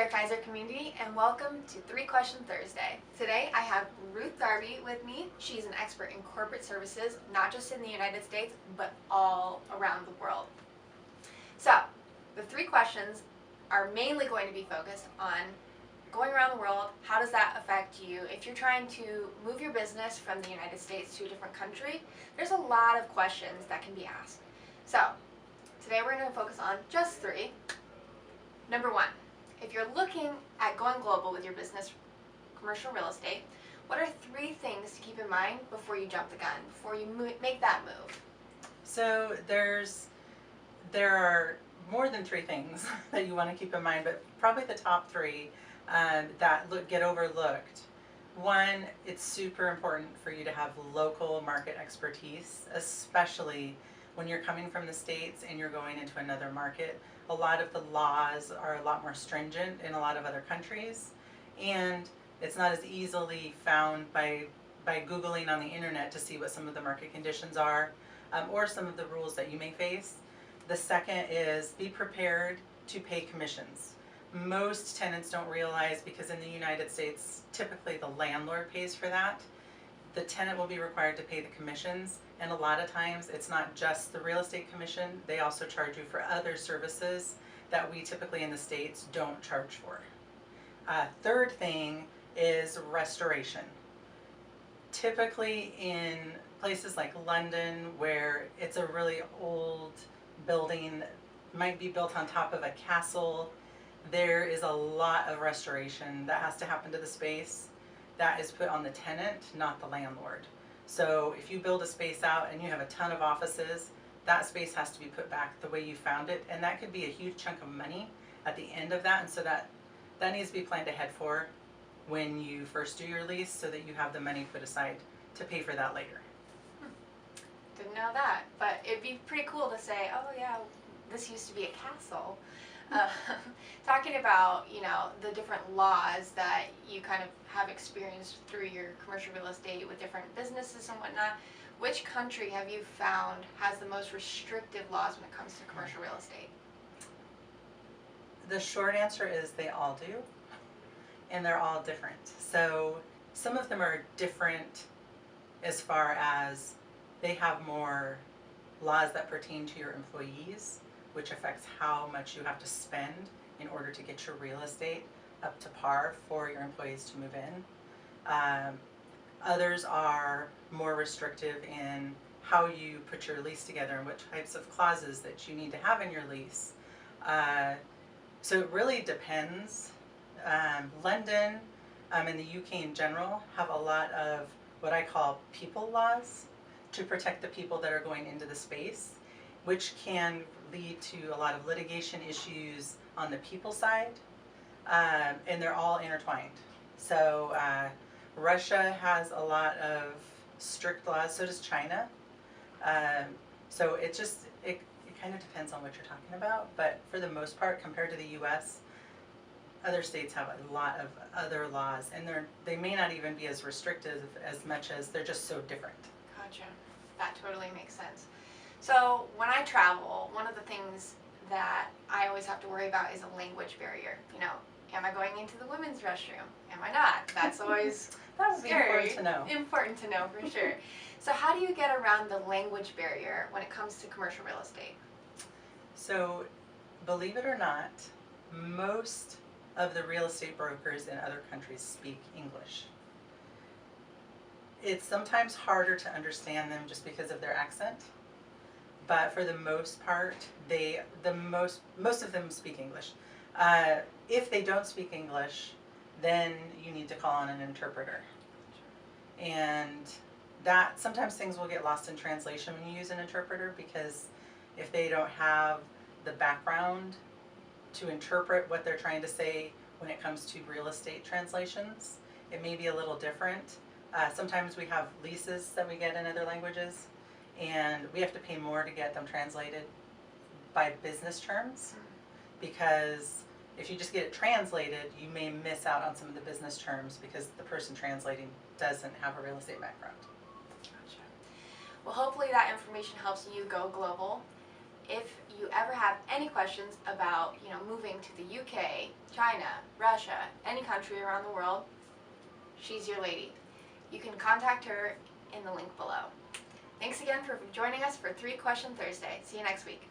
there, Kaiser community, and welcome to 3 Question Thursday. Today I have Ruth Darby with me. She's an expert in corporate services, not just in the United States, but all around the world. So, the 3 questions are mainly going to be focused on going around the world. How does that affect you? If you're trying to move your business from the United States to a different country, there's a lot of questions that can be asked. So, today we're going to focus on just 3. Number 1, if you're looking at going global with your business, commercial real estate, what are 3 things to keep in mind before you jump the gun, before you make that move? So there are more than 3 things that you want to keep in mind, but probably the top 3 that get overlooked. 1, it's super important for you to have local market expertise, especially when you're coming from the States and you're going into another market. A lot of the laws are a lot more stringent in a lot of other countries, and it's not as easily found by Googling on the internet to see what some of the market conditions are, or some of the rules that you may face. The second is be prepared to pay commissions. Most tenants don't realize, because in the United States, typically the landlord pays for that. The tenant will be required to pay the commissions, and a lot of times it's not just the real estate commission, they also charge you for other services that we typically in the States don't charge for. Third thing is restoration. Typically in places like London, where it's a really old building, might be built on top of a castle, there is a lot of restoration that has to happen to the space. That is put on the tenant, not the landlord. So if you build a space out and you have a ton of offices, that space has to be put back the way you found it, and that could be a huge chunk of money at the end of that, and so that needs to be planned ahead for when you first do your lease, so that you have the money put aside to pay for that later. Didn't know that, but it'd be pretty cool to say, oh yeah, this used to be a castle. Talking about, the different laws that you kind of have experienced through your commercial real estate with different businesses and whatnot, which country have you found has the most restrictive laws when it comes to commercial real estate? The short answer is they all do, and they're all different. So some of them are different as far as they have more laws that pertain to your employees, which affects how much you have to spend in order to get your real estate up to par for your employees to move in. Others are more restrictive in how you put your lease together and what types of clauses that you need to have in your lease. So it really depends. London and the UK in general have a lot of what I call people laws to protect the people that are going into the space, which can lead to a lot of litigation issues on the people side, and they're all intertwined. So Russia has a lot of strict laws, so does China. So it kind of depends on what you're talking about, but for the most part, compared to the US, other states have a lot of other laws, and they may not even be as restrictive as much as they're just so different. Gotcha. That totally makes sense. So when I travel, one of the things that I always have to worry about is a language barrier. Am I going into the women's restroom? Am I not? That's always That would be scary. important to know. Important to know for sure. So how do you get around the language barrier when it comes to commercial real estate? So, believe it or not, most of the real estate brokers in other countries speak English. It's sometimes harder to understand them just because of their accent, but for the most part, most of them speak English. If they don't speak English, then you need to call on an interpreter. And that sometimes things will get lost in translation when you use an interpreter, because if they don't have the background to interpret what they're trying to say when it comes to real estate translations, it may be a little different. Sometimes we have leases that we get in other languages, and we have to pay more to get them translated by business terms, because if you just get it translated, you may miss out on some of the business terms because the person translating doesn't have a real estate background. Gotcha. Well, hopefully that information helps you go global. if you ever have any questions about, moving to the UK, China, Russia, any country around the world, she's your lady. You can contact her in the link below. Thanks again for joining us for 3 Question Thursday. See you next week.